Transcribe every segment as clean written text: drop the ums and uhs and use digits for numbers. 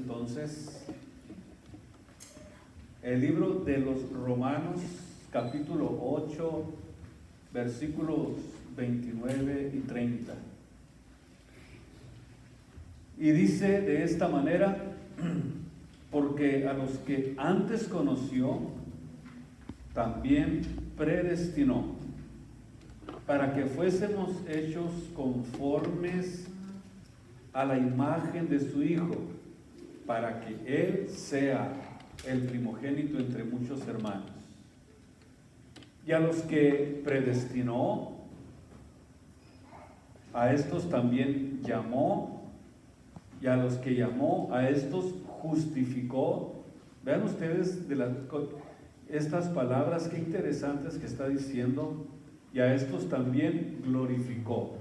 entonces el libro de los Romanos, capítulo 8, versículos 29 y 30. Y dice de esta manera: porque a los que antes conoció, también predestinó, para que fuésemos hechos conformes a la imagen de su Hijo, para que Él sea el primogénito entre muchos hermanos. Y a los que predestinó, a estos también llamó, y a los que llamó, a estos justificó. Vean ustedes estas palabras, qué interesantes que está diciendo. Y a estos también glorificó.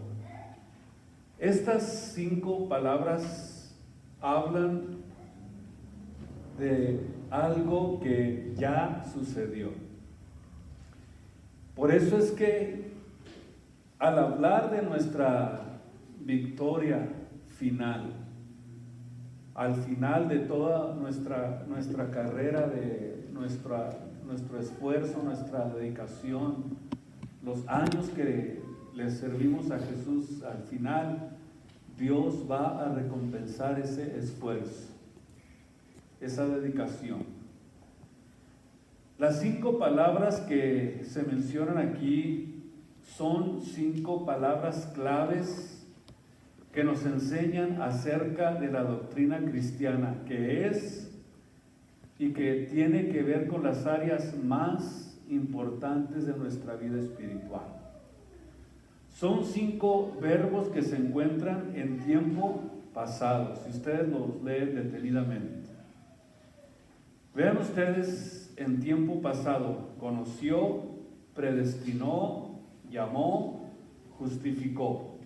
Estas 5 palabras hablan de algo que ya sucedió. Por eso es que al hablar de nuestra victoria final, al final de toda nuestra carrera, de nuestro esfuerzo, nuestra dedicación, los años que le servimos a Jesús, al final Dios va a recompensar ese esfuerzo, esa dedicación. Las 5 palabras que se mencionan aquí son 5 palabras claves que nos enseñan acerca de la doctrina cristiana, que es y que tiene que ver con las áreas más importantes de nuestra vida espiritual. Son 5 verbos que se encuentran en tiempo pasado, si ustedes los leen detenidamente. Vean ustedes en tiempo pasado: conoció, predestinó, llamó, justificó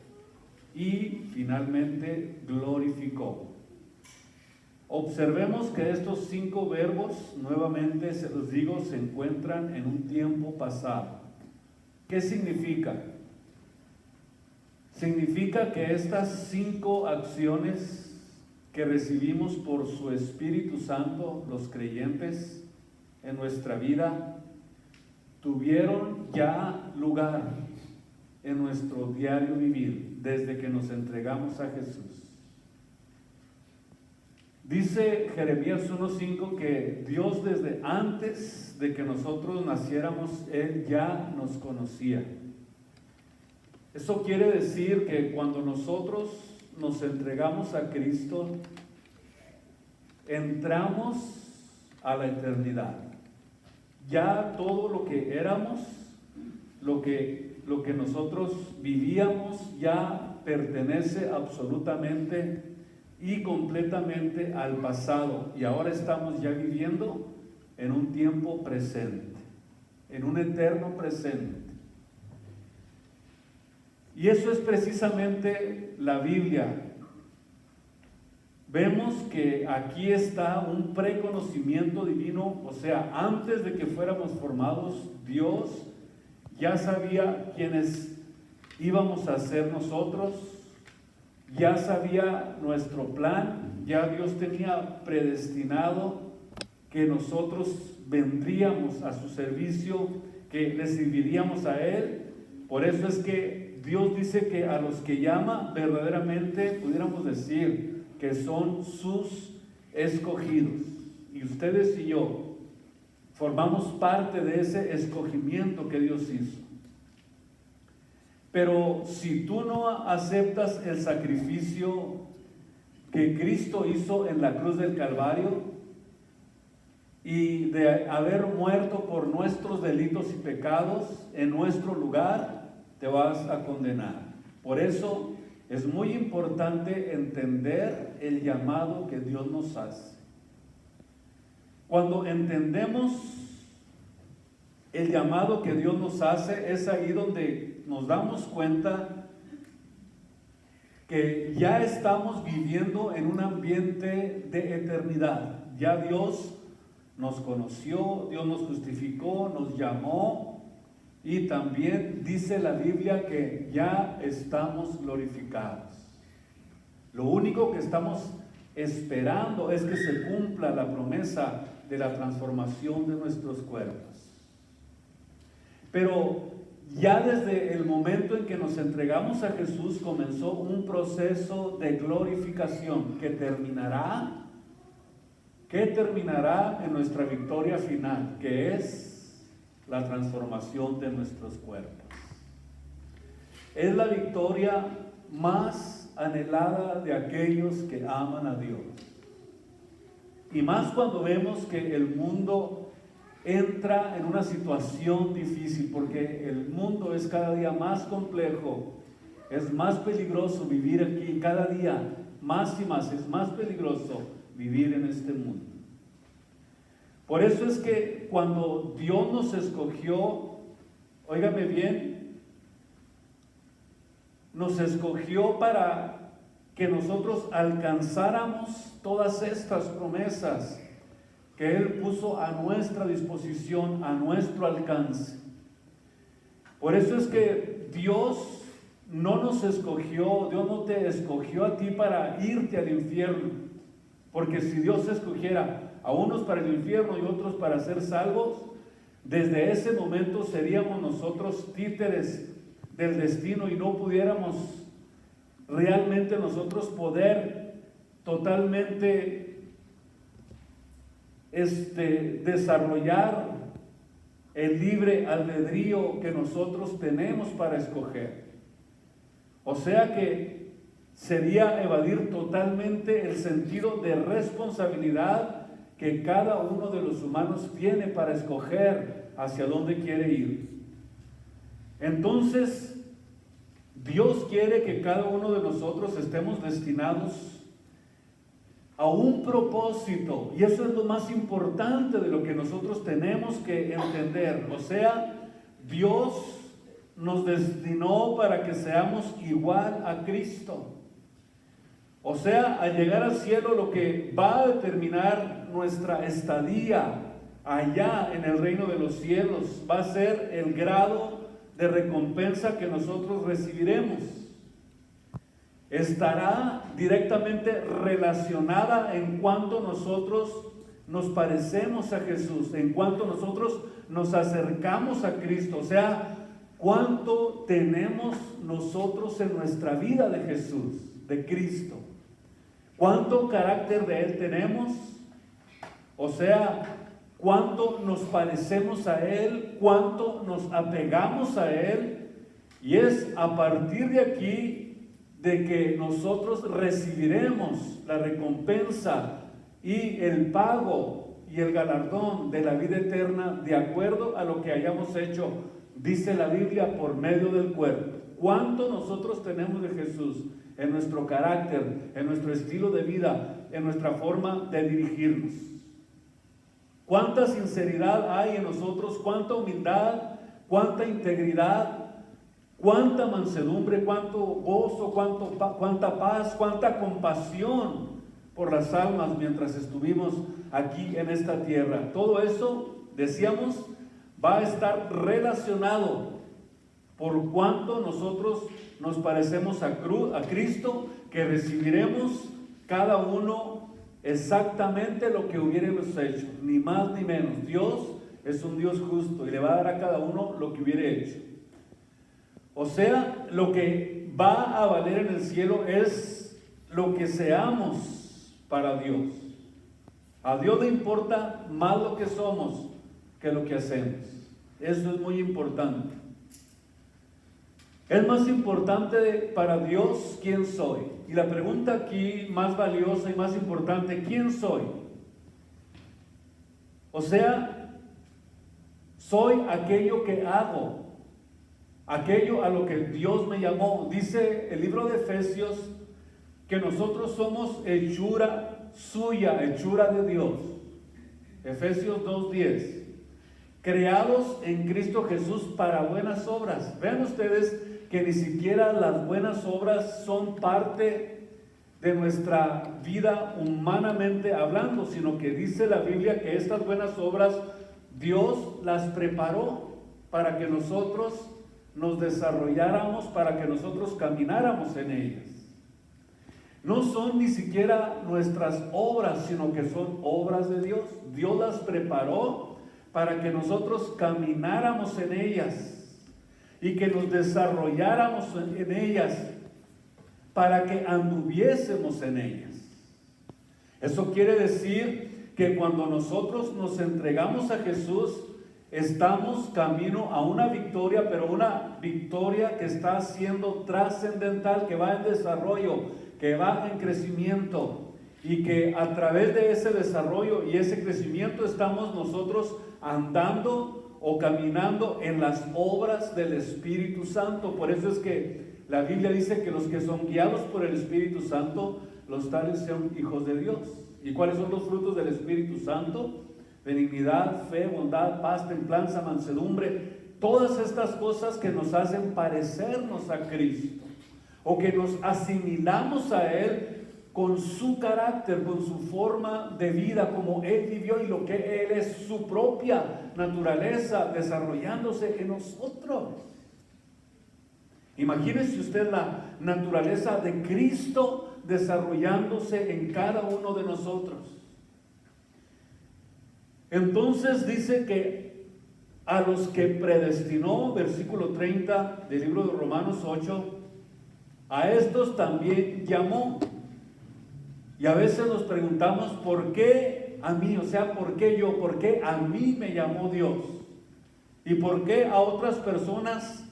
y finalmente glorificó. Observemos que estos 5 verbos, nuevamente se los digo, se encuentran en un tiempo pasado. ¿Qué significa? Significa que estas 5 acciones que recibimos por su Espíritu Santo, los creyentes, en nuestra vida, tuvieron ya lugar en nuestro diario vivir desde que nos entregamos a Jesús. Dice Jeremías 1:5 que Dios, desde antes de que nosotros naciéramos, Él ya nos conocía. Eso quiere decir que cuando nosotros nos entregamos a Cristo, entramos a la eternidad. Ya todo lo que éramos, lo que nosotros vivíamos, ya pertenece absolutamente y completamente al pasado, y ahora estamos ya viviendo en un tiempo presente, en un eterno presente. Y eso es precisamente la Biblia. Vemos que aquí está un preconocimiento divino, o sea, antes de que fuéramos formados, Dios ya sabía quiénes íbamos a ser nosotros. Ya sabía nuestro plan, ya Dios tenía predestinado que nosotros vendríamos a su servicio, que le serviríamos a Él. Por eso es que Dios dice que a los que llama, verdaderamente pudiéramos decir que son sus escogidos. Y ustedes y yo formamos parte de ese escogimiento que Dios hizo. Pero si tú no aceptas el sacrificio que Cristo hizo en la cruz del Calvario, y de haber muerto por nuestros delitos y pecados en nuestro lugar, te vas a condenar. Por eso es muy importante entender el llamado que Dios nos hace. Cuando entendemos el llamado que Dios nos hace, es ahí donde nos damos cuenta que ya estamos viviendo en un ambiente de eternidad. Ya Dios nos conoció, Dios nos justificó, nos llamó, y también dice la Biblia que ya estamos glorificados. Lo único que estamos esperando es que se cumpla la promesa de la transformación de nuestros cuerpos. Pero ya desde el momento en que nos entregamos a Jesús comenzó un proceso de glorificación que terminará en nuestra victoria final, que es la transformación de nuestros cuerpos. Es la victoria más anhelada de aquellos que aman a Dios. Y más cuando vemos que el mundo entra en una situación difícil, porque el mundo es cada día más complejo, es más peligroso vivir aquí, cada día más y más, es más peligroso vivir en este mundo. Por eso es que cuando Dios nos escogió, óigame bien, nos escogió para que nosotros alcanzáramos todas estas promesas que Él puso a nuestra disposición, a nuestro alcance. Por eso es que Dios no nos escogió, Dios no te escogió a ti para irte al infierno, porque si Dios escogiera a unos para el infierno y otros para ser salvos, desde ese momento seríamos nosotros títeres del destino y no pudiéramos realmente nosotros poder totalmente desarrollar el libre albedrío que nosotros tenemos para escoger. O sea que sería evadir totalmente el sentido de responsabilidad que cada uno de los humanos tiene para escoger hacia dónde quiere ir. Entonces, Dios quiere que cada uno de nosotros estemos destinados a un propósito, y eso es lo más importante de lo que nosotros tenemos que entender. O sea, Dios nos destinó para que seamos igual a Cristo. O sea, al llegar al cielo, lo que va a determinar nuestra estadía allá en el reino de los cielos va a ser el grado de recompensa que nosotros recibiremos. Estará directamente relacionada en cuanto nosotros nos parecemos a Jesús, en cuanto nosotros nos acercamos a Cristo, o sea, cuánto tenemos nosotros en nuestra vida de Jesús, de Cristo, cuánto carácter de Él tenemos, o sea, cuánto nos parecemos a Él, cuánto nos apegamos a Él, y es a partir de aquí de que nosotros recibiremos la recompensa y el pago y el galardón de la vida eterna de acuerdo a lo que hayamos hecho, dice la Biblia, por medio del cuerpo. ¿Cuánto nosotros tenemos de Jesús en nuestro carácter, en nuestro estilo de vida, en nuestra forma de dirigirnos? ¿Cuánta sinceridad hay en nosotros? ¿Cuánta humildad? ¿Cuánta integridad? ¿Cuánta mansedumbre? ¿Cuánto gozo? ¿Cuánta paz? ¿Cuánta compasión por las almas mientras estuvimos aquí en esta tierra? Todo eso, decíamos, va a estar relacionado por cuánto nosotros nos parecemos a Cristo, que recibiremos cada uno exactamente lo que hubiéramos hecho, ni más ni menos. Dios es un Dios justo y le va a dar a cada uno lo que hubiera hecho. O sea, lo que va a valer en el cielo es lo que seamos para Dios. A Dios le importa más lo que somos que lo que hacemos. Eso es muy importante. Es más importante para Dios quién soy. Y la pregunta aquí más valiosa y más importante, ¿quién soy? O sea, soy aquello que hago, aquello a lo que Dios me llamó. Dice el libro de Efesios que nosotros somos hechura suya, hechura de Dios. Efesios 2:10. Creados en Cristo Jesús para buenas obras. Vean ustedes que ni siquiera las buenas obras son parte de nuestra vida humanamente hablando, sino que dice la Biblia que estas buenas obras Dios las preparó para que nosotros nos desarrolláramos, para que nosotros camináramos en ellas. No son ni siquiera nuestras obras, sino que son obras de Dios. Dios las preparó para que nosotros camináramos en ellas y que nos desarrolláramos en ellas, para que anduviésemos en ellas. Eso quiere decir que cuando nosotros nos entregamos a Jesús, estamos camino a una victoria, pero una victoria que está siendo trascendental, que va en desarrollo, que va en crecimiento, y que a través de ese desarrollo y ese crecimiento estamos nosotros andando o caminando en las obras del Espíritu Santo. Por eso es que la Biblia dice que los que son guiados por el Espíritu Santo, los tales son hijos de Dios. ¿Y cuáles son los frutos del Espíritu Santo? Benignidad, fe, bondad, paz, templanza, mansedumbre. Todas estas cosas que nos hacen parecernos a Cristo, o que nos asimilamos a Él con su carácter, con su forma de vida, como Él vivió y lo que Él es, su propia naturaleza desarrollándose en nosotros. Imagínese usted la naturaleza de Cristo desarrollándose en cada uno de nosotros. Entonces dice que a los que predestinó, versículo 30 del libro de Romanos 8, a estos también llamó. Y a veces nos preguntamos, ¿por qué a mí? O sea, ¿por qué yo? ¿Por qué a mí me llamó Dios? ¿Y por qué a otras personas?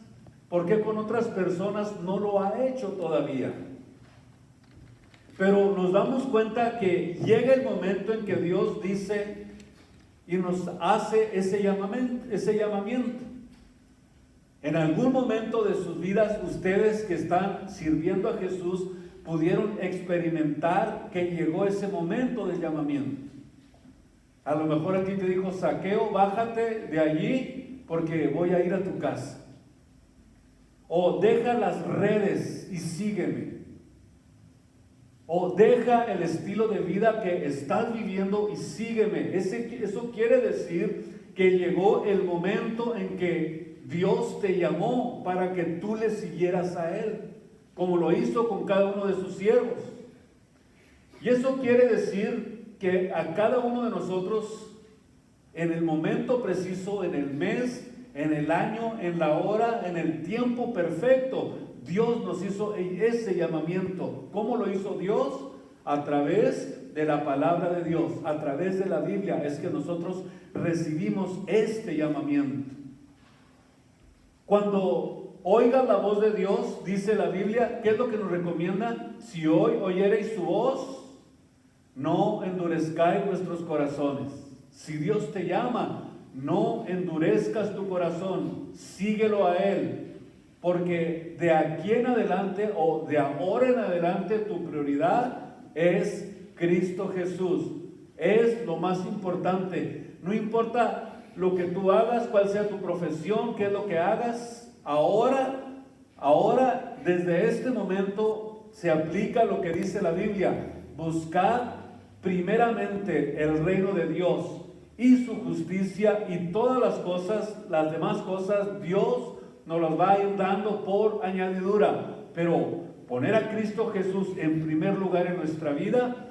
¿Por qué con otras personas no lo ha hecho todavía? Pero nos damos cuenta que llega el momento en que Dios dice y nos hace ese llamamiento. En algún momento de sus vidas, ustedes que están sirviendo a Jesús pudieron experimentar que llegó ese momento del llamamiento. A lo mejor a ti te dijo: Zaqueo, bájate de allí porque voy a ir a tu casa. O deja las redes y sígueme. O deja el estilo de vida que estás viviendo y sígueme. Eso quiere decir que llegó el momento en que Dios te llamó para que tú le siguieras a Él, como lo hizo con cada uno de sus siervos. Y eso quiere decir que a cada uno de nosotros, en el momento preciso, en el mes, en el año, en la hora, en el tiempo perfecto, Dios nos hizo ese llamamiento. ¿Cómo lo hizo Dios? A través de la palabra de Dios, a través de la Biblia, es que nosotros recibimos este llamamiento. Cuando oigan la voz de Dios, dice la Biblia, ¿qué es lo que nos recomienda? Si hoy oyereis su voz, no endurezcáis vuestros corazones. Si Dios te llama, no endurezcas tu corazón, síguelo a Él. Porque de aquí en adelante, o de ahora en adelante, tu prioridad es Cristo Jesús. Es lo más importante. No importa lo que tú hagas, cuál sea tu profesión, qué es lo que hagas. Ahora, desde este momento, se aplica lo que dice la Biblia. Buscad primeramente el reino de Dios y su justicia, y todas las cosas, las demás cosas, Dios nos las va a ir dando por añadidura. Pero poner a Cristo Jesús en primer lugar en nuestra vida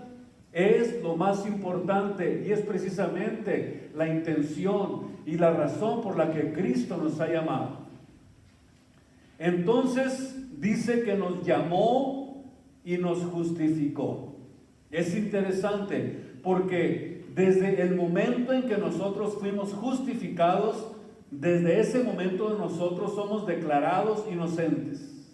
es lo más importante, y es precisamente la intención y la razón por la que Cristo nos ha llamado. Entonces dice que nos llamó y nos justificó. Es interesante porque desde el momento en que nosotros fuimos justificados, desde ese momento nosotros somos declarados inocentes.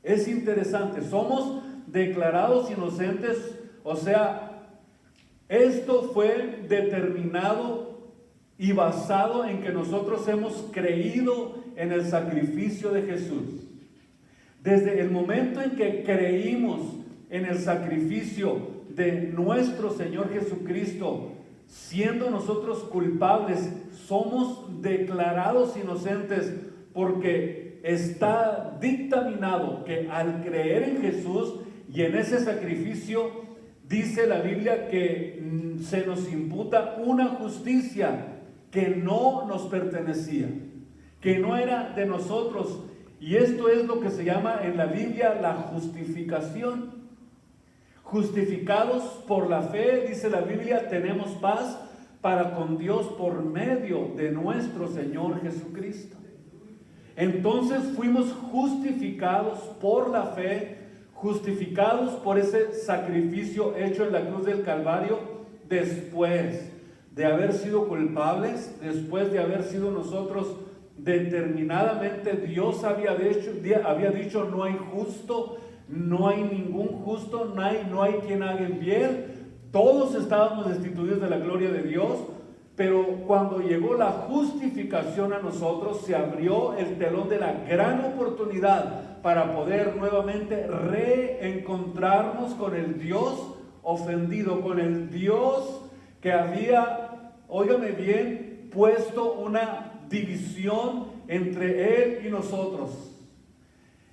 Es interesante, somos declarados inocentes, o sea, esto fue determinado y basado en que nosotros hemos creído en el sacrificio de Jesús. Desde el momento en que creímos en el sacrificio de nuestro Señor Jesucristo, siendo nosotros culpables, somos declarados inocentes, porque está dictaminado que al creer en Jesús y en ese sacrificio, dice la Biblia que se nos imputa una justicia que no nos pertenecía, que no era de nosotros, Y esto es lo que se llama en la Biblia la justificación. Justificados por la fe, dice la Biblia, tenemos paz para con Dios por medio de nuestro Señor Jesucristo. Entonces fuimos justificados por la fe, justificados por ese sacrificio hecho en la cruz del Calvario, después de haber sido culpables, después de haber sido nosotros determinadamente, Dios había dicho, no hay justo, no hay ningún justo, no hay quien haga el bien. Todos estábamos destituidos de la gloria de Dios, pero cuando llegó la justificación a nosotros, se abrió el telón de la gran oportunidad para poder nuevamente reencontrarnos con el Dios ofendido, con el Dios que había, óigame bien, puesto una división entre Él y nosotros.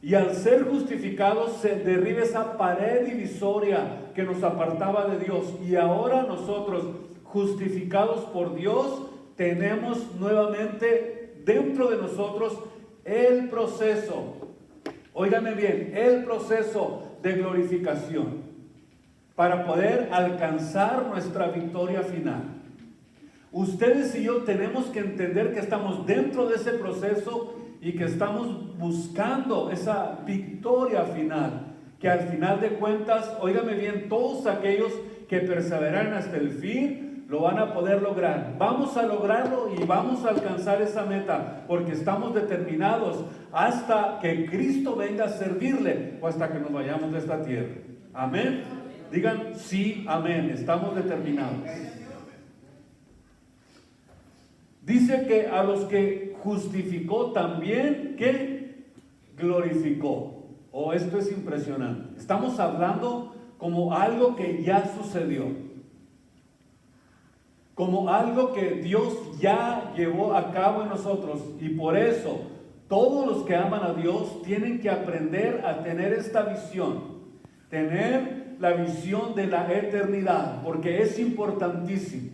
Y al ser justificados se derriba esa pared divisoria que nos apartaba de Dios. Y ahora nosotros, justificados por Dios, tenemos nuevamente dentro de nosotros el proceso, óigame bien, el proceso de glorificación para poder alcanzar nuestra victoria final. Ustedes y yo tenemos que entender que estamos dentro de ese proceso y que estamos buscando esa victoria final, que al final de cuentas, óigame bien, todos aquellos que perseveran hasta el fin lo van a poder lograr. Vamos a lograrlo y vamos a alcanzar esa meta, porque estamos determinados hasta que Cristo venga a servirle o hasta que nos vayamos de esta tierra. Amén. Digan sí, amén. Estamos determinados. Dice que a los que justificó también, que glorificó. Oh, esto es impresionante. Estamos hablando como algo que ya sucedió, como algo que Dios ya llevó a cabo en nosotros. Y por eso todos los que aman a Dios tienen que aprender a tener esta visión, tener la visión de la eternidad, porque es importantísimo.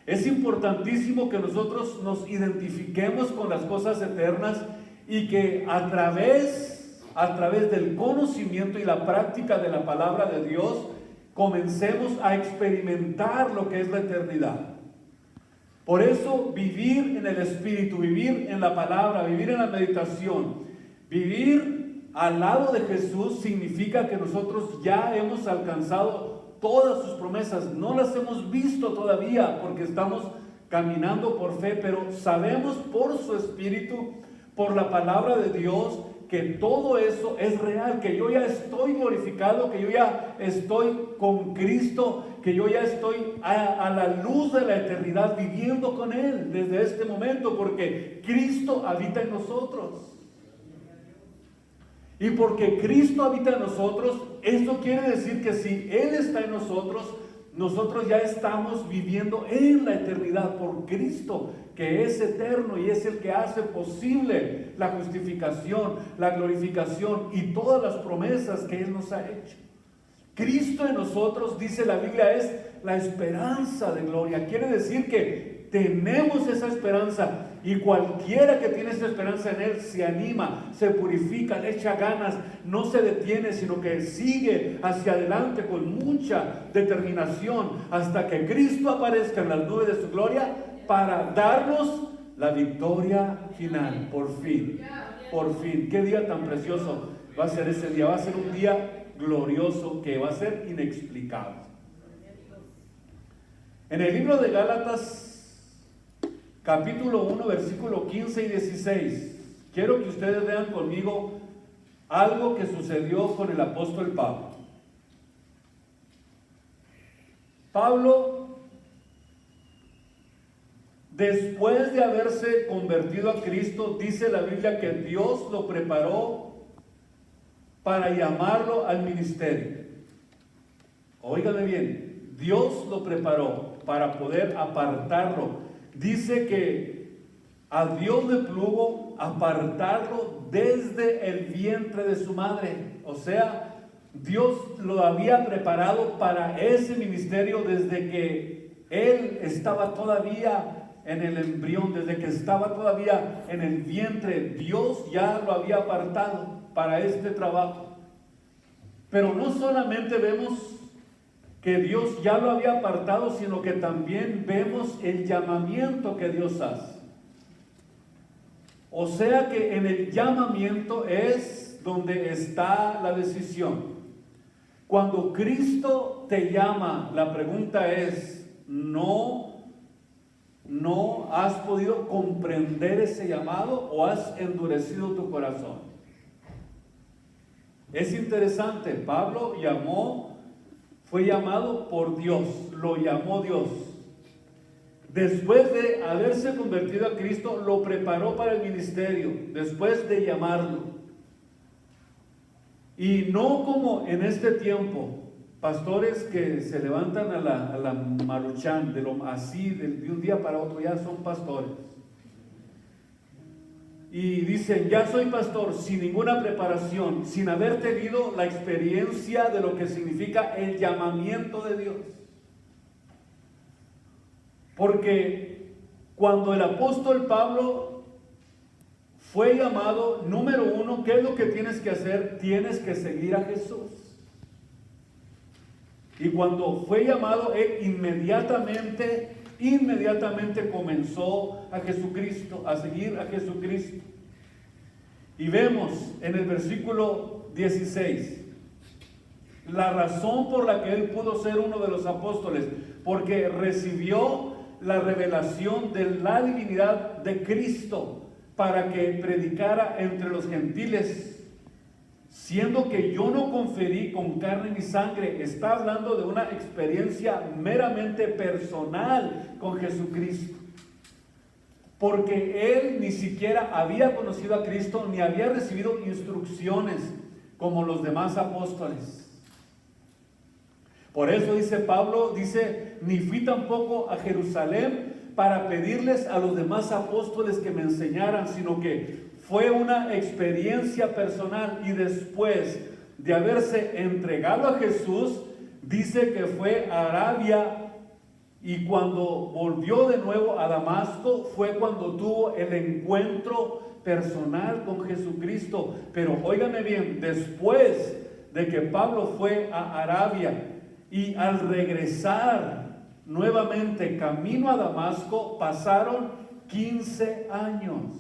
Es importantísimo que nosotros nos identifiquemos con las cosas eternas y que a través del conocimiento y la práctica de la palabra de Dios comencemos a experimentar lo que es la eternidad. Por eso vivir en el Espíritu, vivir en la palabra, vivir en la meditación, vivir al lado de Jesús significa que nosotros ya hemos alcanzado todas sus promesas. No las hemos visto todavía porque estamos caminando por fe, pero sabemos por su Espíritu, por la palabra de Dios, que todo eso es real, que yo ya estoy glorificado, que yo ya estoy con Cristo, que yo ya estoy a la luz de la eternidad viviendo con Él desde este momento, porque Cristo habita en nosotros. Y porque Cristo habita en nosotros, esto quiere decir que si Él está en nosotros, nosotros ya estamos viviendo en la eternidad por Cristo, que es eterno y es el que hace posible la justificación, la glorificación y todas las promesas que Él nos ha hecho. Cristo en nosotros, dice la Biblia, es la esperanza de gloria. Quiere decir que tenemos esa esperanza. Y cualquiera que tiene esa esperanza en Él se anima, se purifica, le echa ganas, no se detiene, sino que sigue hacia adelante con mucha determinación hasta que Cristo aparezca en las nubes de su gloria para darnos la victoria final, por fin, por fin. Qué día tan precioso va a ser ese día, va a ser un día glorioso que va a ser inexplicable. En el libro de Gálatas, capítulo 1, versículo 15 y 16. Quiero que ustedes vean conmigo algo que sucedió con el apóstol Pablo. Pablo, después de haberse convertido a Cristo, dice la Biblia que Dios lo preparó para llamarlo al ministerio. Óigame bien, Dios lo preparó para poder apartarlo. Dice que a Dios le plugo apartarlo desde el vientre de su madre. O sea, Dios lo había preparado para ese ministerio desde que él estaba todavía en el embrión, desde que estaba todavía en el vientre, Dios ya lo había apartado para este trabajo. Pero no solamente vemos que Dios ya lo había apartado, sino que también vemos el llamamiento que Dios hace. O sea que en el llamamiento es donde está la decisión. Cuando Cristo te llama, la pregunta es, ¿no has podido comprender ese llamado o has endurecido tu corazón? Es interesante, Pablo fue llamado por Dios, lo llamó Dios. Después de haberse convertido a Cristo, lo preparó para el ministerio, después de llamarlo. Y no como en este tiempo, pastores que se levantan a la maruchan, de un día para otro ya son pastores. Y dicen, ya soy pastor, sin ninguna preparación, sin haber tenido la experiencia de lo que significa el llamamiento de Dios. Porque cuando el apóstol Pablo fue llamado, número uno, ¿qué es lo que tienes que hacer? Tienes que seguir a Jesús. Y cuando fue llamado, él inmediatamente comenzó a Jesucristo, a seguir a Jesucristo. Y vemos en el versículo 16 la razón por la que él pudo ser uno de los apóstoles, porque recibió la revelación de la divinidad de Cristo para que predicara entre los gentiles, siendo que yo no conferí con carne ni sangre. Está hablando de una experiencia meramente personal con Jesucristo, porque él ni siquiera había conocido a Cristo ni había recibido instrucciones como los demás apóstoles. Por eso dice Pablo, ni fui tampoco a Jerusalén para pedirles a los demás apóstoles que me enseñaran, sino que fue una experiencia personal. Y después de haberse entregado a Jesús, dice que fue a Arabia, y cuando volvió de nuevo a Damasco fue cuando tuvo el encuentro personal con Jesucristo. Pero óigame bien, después de que Pablo fue a Arabia y al regresar nuevamente camino a Damasco, pasaron 15 años.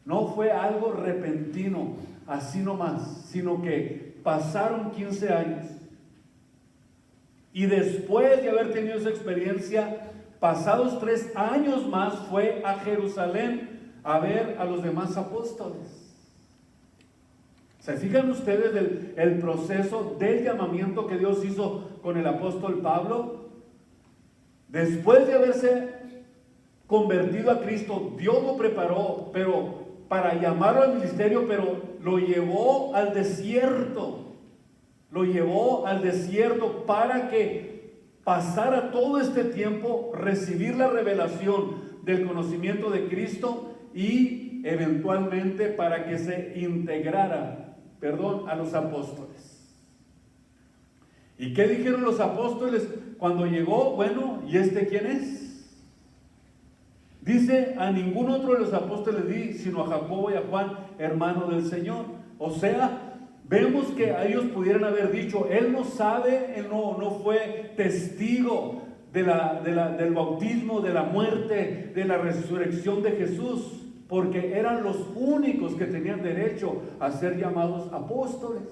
No fue algo repentino, así nomás, sino que pasaron 15 años. Y después de haber tenido esa experiencia, pasados 3 años más, fue a Jerusalén a ver a los demás apóstoles. ¿Se fijan ustedes el proceso del llamamiento que Dios hizo con el apóstol Pablo? Después de haberse convertido a Cristo, Dios lo preparó, pero para llamarlo al ministerio, pero lo llevó al desierto. Lo llevó al desierto para que pasara todo este tiempo, recibir la revelación del conocimiento de Cristo y eventualmente para que se integrara, a los apóstoles. ¿Y qué dijeron los apóstoles cuando llegó? Bueno, ¿y este quién es? Dice, a ningún otro de los apóstoles di, sino a Jacobo y a Juan, hermano del Señor. O sea, vemos que a ellos pudieran haber dicho, él no sabe, él no fue testigo del bautismo, de la muerte, de la resurrección de Jesús, porque eran los únicos que tenían derecho a ser llamados apóstoles.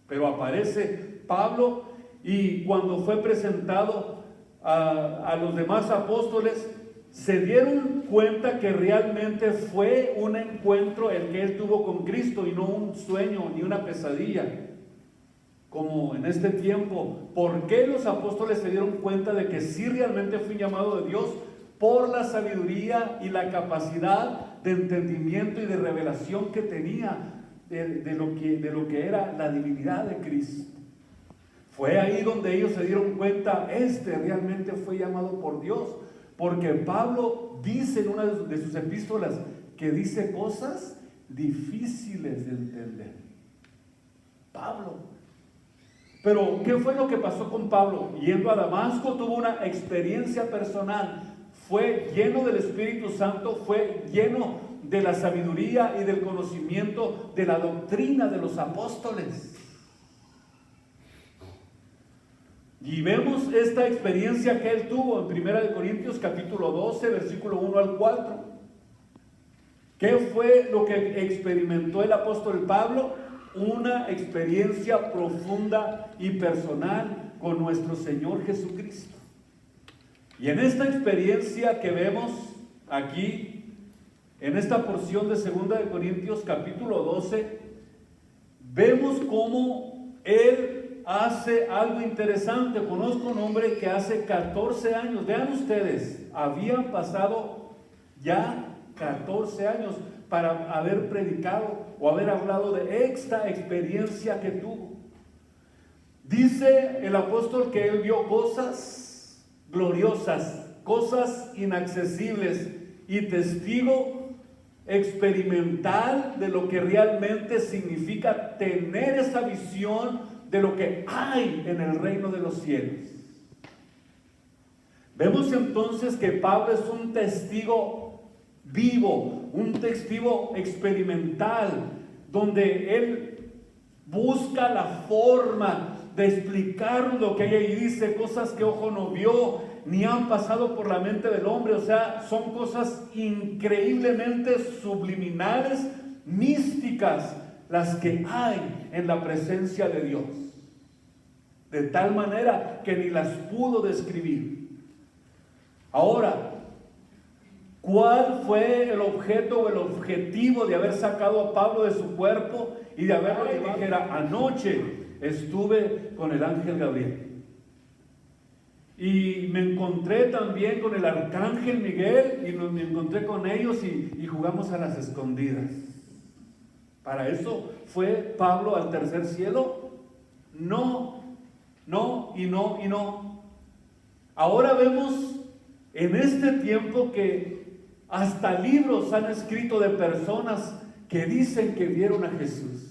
Pero aparece Pablo, y cuando fue presentado a los demás apóstoles, se dieron cuenta que realmente fue un encuentro el que él tuvo con Cristo y no un sueño ni una pesadilla, como en este tiempo. ¿Por qué los apóstoles se dieron cuenta de que sí realmente fue un llamado de Dios? Por la sabiduría y la capacidad de entendimiento y de revelación que tenía de lo que era la divinidad de Cristo. Fue ahí donde ellos se dieron cuenta, realmente fue llamado por Dios. Porque Pablo dice en una de sus epístolas que dice cosas difíciles de entender. Pablo, Pero, ¿qué fue lo que pasó con Pablo? Yendo a Damasco, tuvo una experiencia personal. Fue lleno del Espíritu Santo, fue lleno de la sabiduría y del conocimiento de la doctrina de los apóstoles. Y vemos esta experiencia que él tuvo en 1 Corintios capítulo 12, versículo 1 al 4. ¿Qué fue lo que experimentó el apóstol Pablo? Una experiencia profunda y personal con nuestro Señor Jesucristo. Y en esta experiencia que vemos aquí, en esta porción de 2 Corintios capítulo 12, vemos cómo él hace algo interesante. Conozco un hombre que hace 14 años, vean ustedes, habían pasado ya 14 años para haber predicado o haber hablado de esta experiencia que tuvo. Dice el apóstol que él vio cosas gloriosas, cosas inaccesibles, y testigo experimental de lo que realmente significa tener esa visión de lo que hay en el reino de los cielos. Vemos entonces que Pablo es un testigo vivo, un testigo experimental, donde él busca la forma de explicar lo que hay ahí. Dice cosas que ojo no vio, ni han pasado por la mente del hombre. O sea, son cosas increíblemente subliminales, místicas, las que hay en la presencia de Dios, de tal manera que ni las pudo describir. Ahora, ¿cuál fue el objeto o el objetivo de haber sacado a Pablo de su cuerpo y de haberlo llevado? Dijera, anoche estuve con el ángel Gabriel y me encontré también con el arcángel Miguel, y me encontré con ellos y jugamos a las escondidas. ¿Para eso fue Pablo al tercer cielo? No, no y no y no. Ahora vemos en este tiempo que hasta libros han escrito de personas que dicen que vieron a Jesús.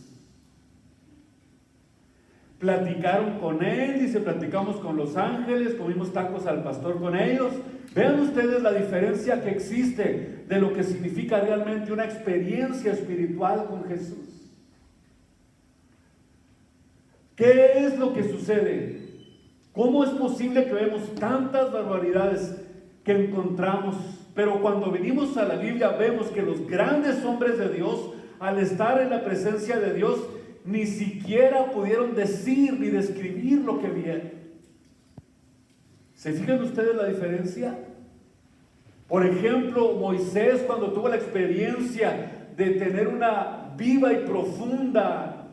Platicaron con él, dice, platicamos con los ángeles, comimos tacos al pastor con ellos. Vean ustedes la diferencia que existe de lo que significa realmente una experiencia espiritual con Jesús. ¿Qué es lo que sucede? ¿Cómo es posible que vemos tantas barbaridades que encontramos? Pero cuando venimos a la Biblia vemos que los grandes hombres de Dios, al estar en la presencia de Dios, ni siquiera pudieron decir ni describir lo que vieron. ¿Se fijan ustedes la diferencia? Por ejemplo, Moisés, cuando tuvo la experiencia de tener una viva y profunda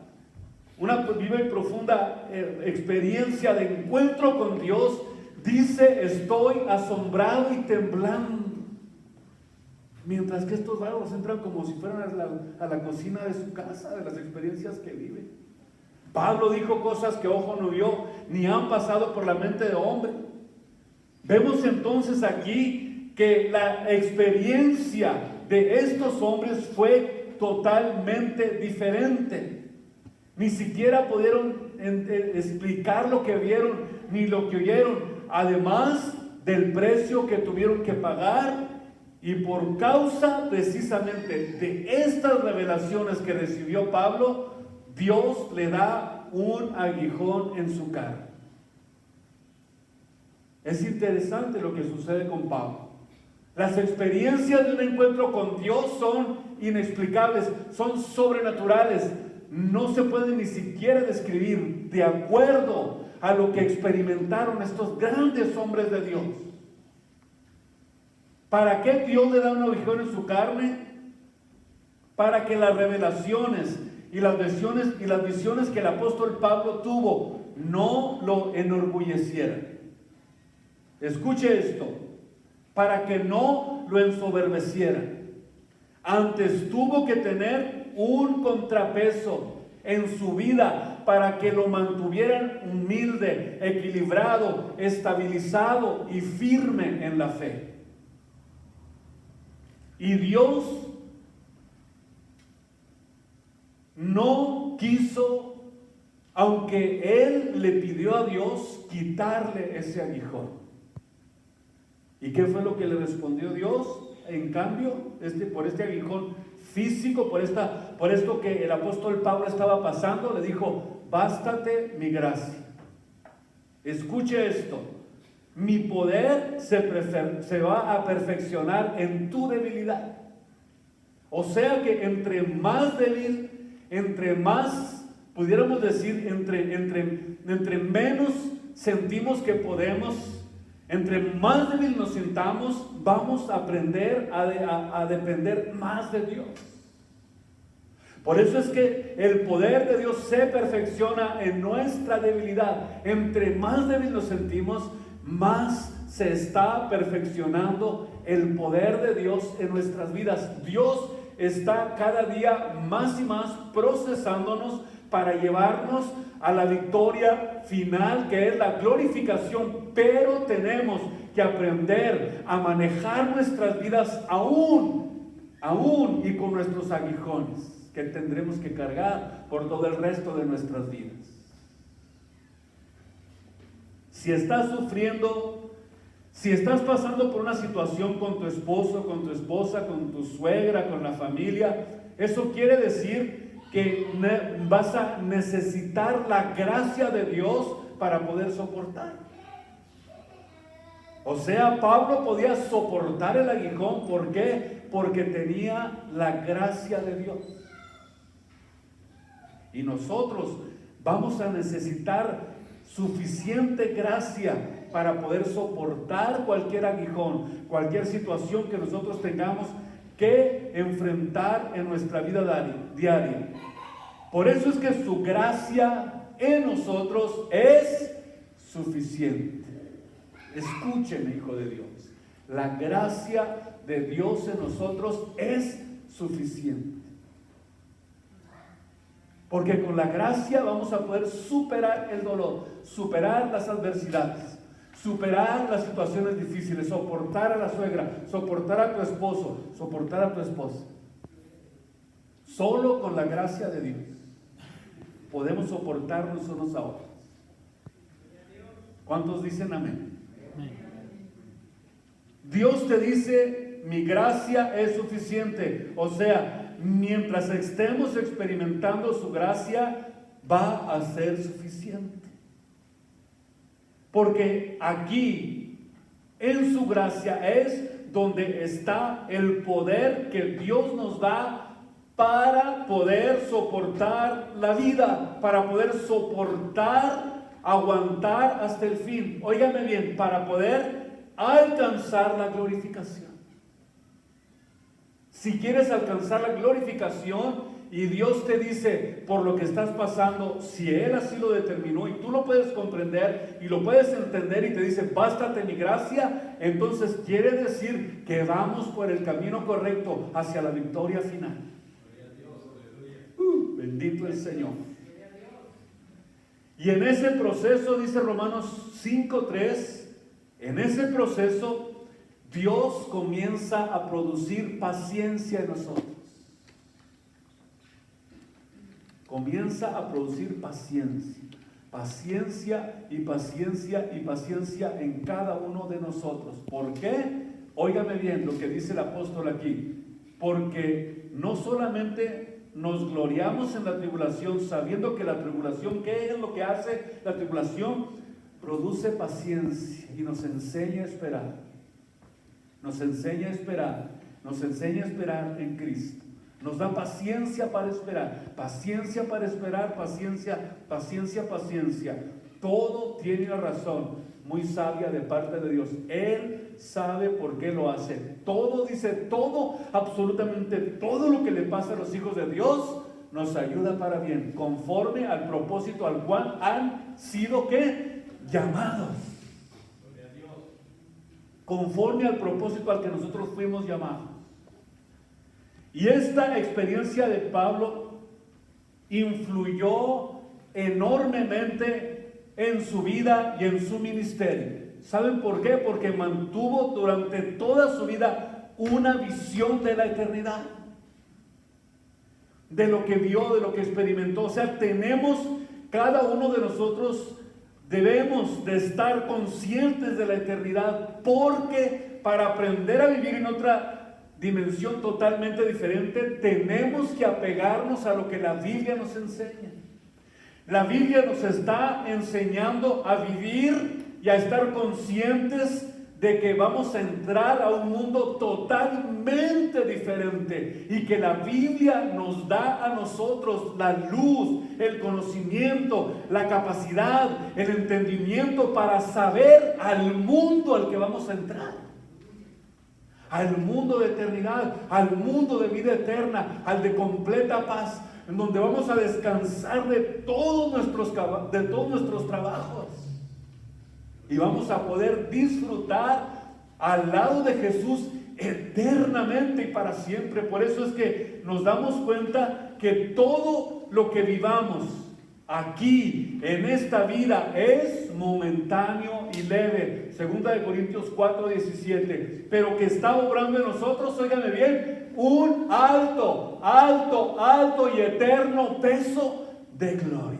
experiencia de encuentro con Dios, dice, estoy asombrado y temblando. Mientras que estos vagos entran como si fueran a la cocina de su casa, de las experiencias que viven. Pablo dijo cosas que ojo no vio, ni han pasado por la mente de hombre. Vemos entonces aquí que la experiencia de estos hombres fue totalmente diferente. Ni siquiera pudieron explicar lo que vieron, ni lo que oyeron, además del precio que tuvieron que pagar. Y por causa precisamente de estas revelaciones que recibió Pablo, Dios le da un aguijón en su cara. Es interesante lo que sucede con Pablo. Las experiencias de un encuentro con Dios son inexplicables, son sobrenaturales. No se pueden ni siquiera describir de acuerdo a lo que experimentaron estos grandes hombres de Dios. ¿Para qué Dios le da un aguijón en su carne? Para que las revelaciones y las visiones que el apóstol Pablo tuvo no lo enorgullecieran. Escuche esto, para que no lo ensoberbecieran. Antes tuvo que tener un contrapeso en su vida para que lo mantuvieran humilde, equilibrado, estabilizado y firme en la fe. Y Dios no quiso aunque él le pidió a Dios quitarle ese aguijón. ¿Y qué fue lo que le respondió Dios? En cambio, por este aguijón físico, por esto que el apóstol Pablo estaba pasando, le dijo: bástate mi gracia. Escuche esto: mi poder se va a perfeccionar en tu debilidad. O sea que entre más débil, entre más, pudiéramos decir, entre menos sentimos que podemos, entre más débil nos sintamos, vamos a aprender a depender más de Dios. Por eso es que el poder de Dios se perfecciona en nuestra debilidad. Entre más débil nos sentimos, más se está perfeccionando el poder de Dios en nuestras vidas. Dios está cada día más y más procesándonos para llevarnos a la victoria final, que es la glorificación. Pero tenemos que aprender a manejar nuestras vidas aún y con nuestros aguijones que tendremos que cargar por todo el resto de nuestras vidas. Si estás sufriendo, si estás pasando por una situación con tu esposo, con tu esposa, con tu suegra, con la familia, eso quiere decir que vas a necesitar la gracia de Dios para poder soportar. O sea, Pablo podía soportar el aguijón. ¿Por qué? Porque tenía la gracia de Dios. Y nosotros vamos a necesitar suficiente gracia para poder soportar cualquier aguijón, cualquier situación que nosotros tengamos que enfrentar en nuestra vida diaria. Por eso es que su gracia en nosotros es suficiente. Escúcheme, hijo de Dios, la gracia de Dios en nosotros es suficiente. Porque con la gracia vamos a poder superar el dolor, superar las adversidades, superar las situaciones difíciles, soportar a la suegra, soportar a tu esposo, soportar a tu esposa. Solo con la gracia de Dios podemos soportarnos unos a otros. ¿Cuántos dicen amén? Dios te dice: mi gracia es suficiente. O sea, mientras estemos experimentando su gracia, va a ser suficiente. Porque aquí, en su gracia, es donde está el poder que Dios nos da para poder soportar la vida, para poder soportar, aguantar hasta el fin. Óigame bien, para poder alcanzar la glorificación. Si quieres alcanzar la glorificación y Dios te dice por lo que estás pasando, si Él así lo determinó y tú lo puedes comprender y lo puedes entender y te dice: bástate mi gracia, entonces quiere decir que vamos por el camino correcto hacia la victoria final. Bendito el Señor. Y en ese proceso, dice Romanos 5:3, en ese proceso Dios comienza a producir paciencia en nosotros. Comienza a producir paciencia. Paciencia y paciencia y paciencia en cada uno de nosotros. ¿Por qué? Óigame bien lo que dice el apóstol aquí. Porque no solamente nos gloriamos en la tribulación, sabiendo que la tribulación, ¿qué es lo que hace la tribulación? Produce paciencia y nos enseña a esperar. Nos enseña a esperar, nos enseña a esperar en Cristo. Nos da paciencia para esperar, paciencia para esperar, paciencia, paciencia, paciencia. Todo tiene una razón muy sabia de parte de Dios. Él sabe por qué lo hace. Todo, dice, todo, absolutamente todo lo que le pasa a los hijos de Dios nos ayuda para bien, conforme al propósito al cual han sido, ¿qué? Llamados. Conforme al propósito al que nosotros fuimos llamados. Y esta experiencia de Pablo influyó enormemente en su vida y en su ministerio. ¿Saben por qué? Porque mantuvo durante toda su vida una visión de la eternidad, de lo que vio, de lo que experimentó. O sea, tenemos cada uno de nosotros debemos de estar conscientes de la eternidad, porque para aprender a vivir en otra dimensión totalmente diferente, tenemos que apegarnos a lo que la Biblia nos enseña. La Biblia nos está enseñando a vivir y a estar conscientes de que vamos a entrar a un mundo totalmente diferente y que la Biblia nos da a nosotros la luz, el conocimiento, la capacidad, el entendimiento para saber al mundo al que vamos a entrar, al mundo de eternidad, al mundo de vida eterna, al de completa paz, en donde vamos a descansar de todos nuestros trabajos. Y vamos a poder disfrutar al lado de Jesús eternamente y para siempre. Por eso es que nos damos cuenta que todo lo que vivamos aquí en esta vida es momentáneo y leve. 2 Corintios 4:17. Pero que está obrando en nosotros, óigame bien, un alto y eterno peso de gloria.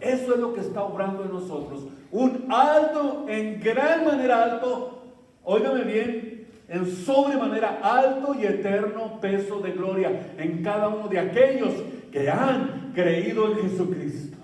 Eso es lo que está obrando en nosotros. Un alto, en gran manera alto, óigame bien, en sobremanera alto y eterno peso de gloria en cada uno de aquellos que han creído en Jesucristo.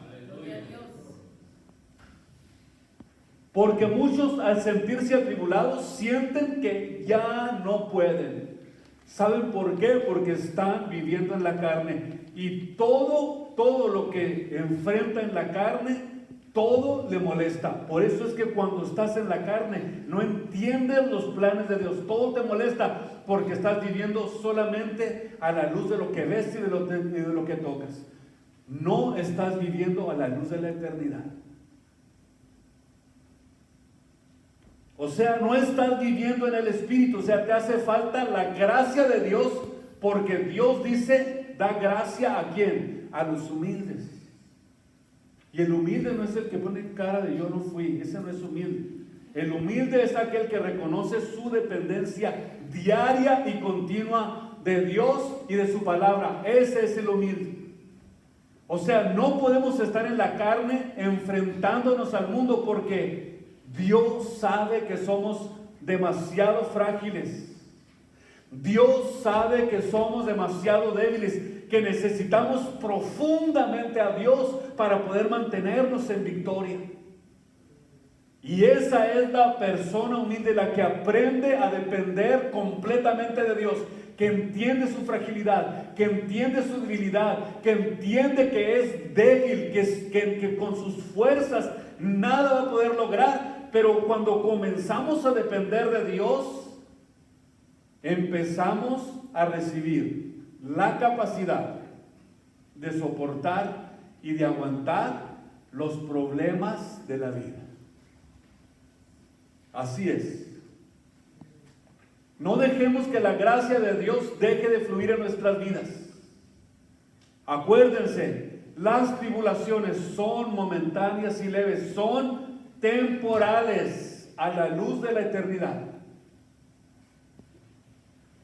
Porque muchos, al sentirse atribulados, sienten que ya no pueden. ¿Saben por qué? Porque están viviendo en la carne. Y todo lo que enfrenta en la carne, todo le molesta. Por eso es que cuando estás en la carne, no entiendes los planes de Dios. Todo te molesta porque estás viviendo solamente a la luz de lo que ves y de lo que tocas. No estás viviendo a la luz de la eternidad. O sea, no estás viviendo en el Espíritu. O sea, te hace falta la gracia de Dios, porque Dios dice, da gracia ¿a quién? A los humildes. Y el humilde no es el que pone cara de yo no fui. Ese no es humilde. El humilde es aquel que reconoce su dependencia diaria y continua de Dios y de su palabra. Ese es el humilde. O sea, no podemos estar en la carne enfrentándonos al mundo, porque Dios sabe que somos demasiado frágiles. Dios sabe que somos demasiado débiles, que necesitamos profundamente a Dios para poder mantenernos en victoria. Y esa es la persona humilde, la que aprende a depender completamente de Dios, que entiende su fragilidad, que entiende su debilidad, que entiende que es débil, que con sus fuerzas nada va a poder lograr. Pero cuando comenzamos a depender de Dios, empezamos a recibir la capacidad de soportar y de aguantar los problemas de la vida. Así es. No dejemos que la gracia de Dios deje de fluir en nuestras vidas. Acuérdense, las tribulaciones son momentáneas y leves, son temporales a la luz de la eternidad.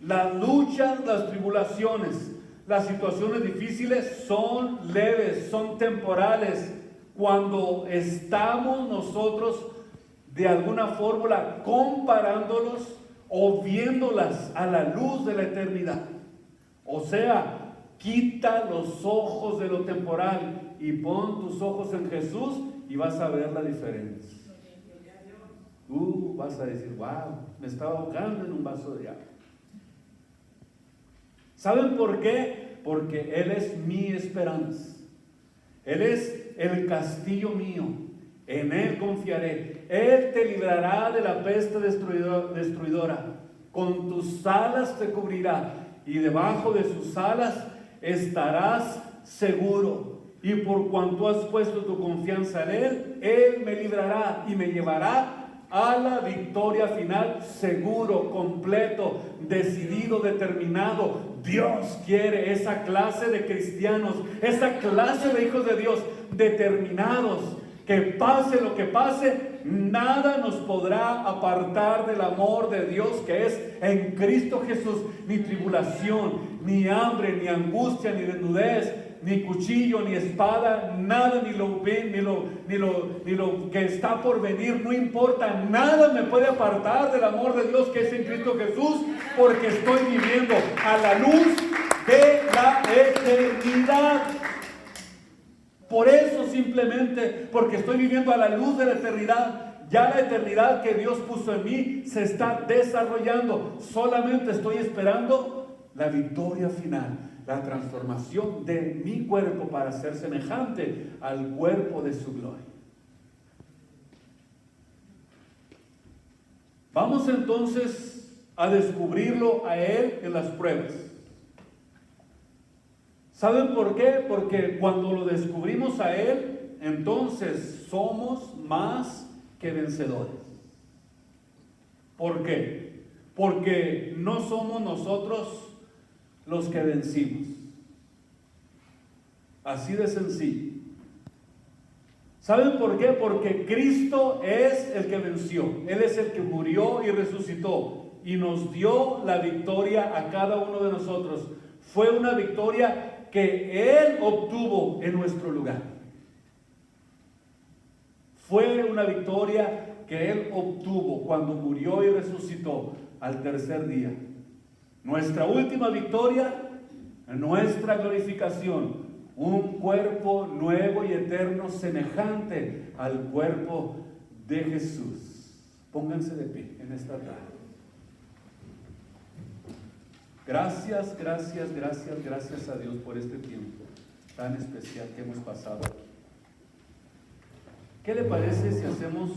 Las luchas, las tribulaciones, las situaciones difíciles son leves, son temporales, cuando estamos nosotros de alguna fórmula comparándolos o viéndolas a la luz de la eternidad. O sea, quita los ojos de lo temporal y pon tus ojos en Jesús y vas a ver la diferencia. Vas a decir, wow, me estaba ahogando en un vaso de agua. ¿Saben por qué? Porque Él es mi esperanza. Él es el castillo mío. En Él confiaré. Él te librará de la peste destruidora. Con tus alas te cubrirá, y debajo de sus alas estarás seguro. Y por cuanto has puesto tu confianza en Él, Él me librará y me llevará a la victoria final, seguro, completo, decidido, determinado. Dios quiere esa clase de cristianos, esa clase de hijos de Dios, determinados, que pase lo que pase, nada nos podrá apartar del amor de Dios que es en Cristo Jesús. Ni tribulación, ni hambre, ni angustia, ni desnudez, ni cuchillo, ni espada, nada, ni lo que está por venir, no importa, nada me puede apartar del amor de Dios que es en Cristo Jesús, porque estoy viviendo a la luz de la eternidad. Por eso, simplemente porque estoy viviendo a la luz de la eternidad, ya la eternidad que Dios puso en mí se está desarrollando. Solamente estoy esperando la victoria final, la transformación de mi cuerpo para ser semejante al cuerpo de su gloria. Vamos entonces a descubrirlo a Él en las pruebas. ¿Saben por qué? Porque cuando lo descubrimos a Él, entonces somos más que vencedores. ¿Por qué? Porque no somos nosotros los que vencimos. Así de sencillo. ¿Saben por qué? Porque Cristo es el que venció. Él es el que murió y resucitó y nos dio la victoria a cada uno de nosotros. Fue una victoria que Él obtuvo en nuestro lugar. Fue una victoria que Él obtuvo cuando murió y resucitó al tercer día. Nuestra última victoria, nuestra glorificación, un cuerpo nuevo y eterno semejante al cuerpo de Jesús. Pónganse de pie en esta tarde. Gracias, gracias, gracias, gracias a Dios por este tiempo tan especial que hemos pasado aquí. ¿Qué le parece si hacemos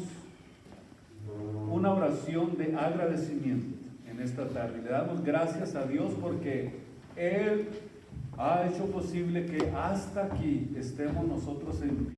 una oración de agradecimiento en esta tarde? Le damos gracias a Dios porque Él ha hecho posible que hasta aquí estemos nosotros en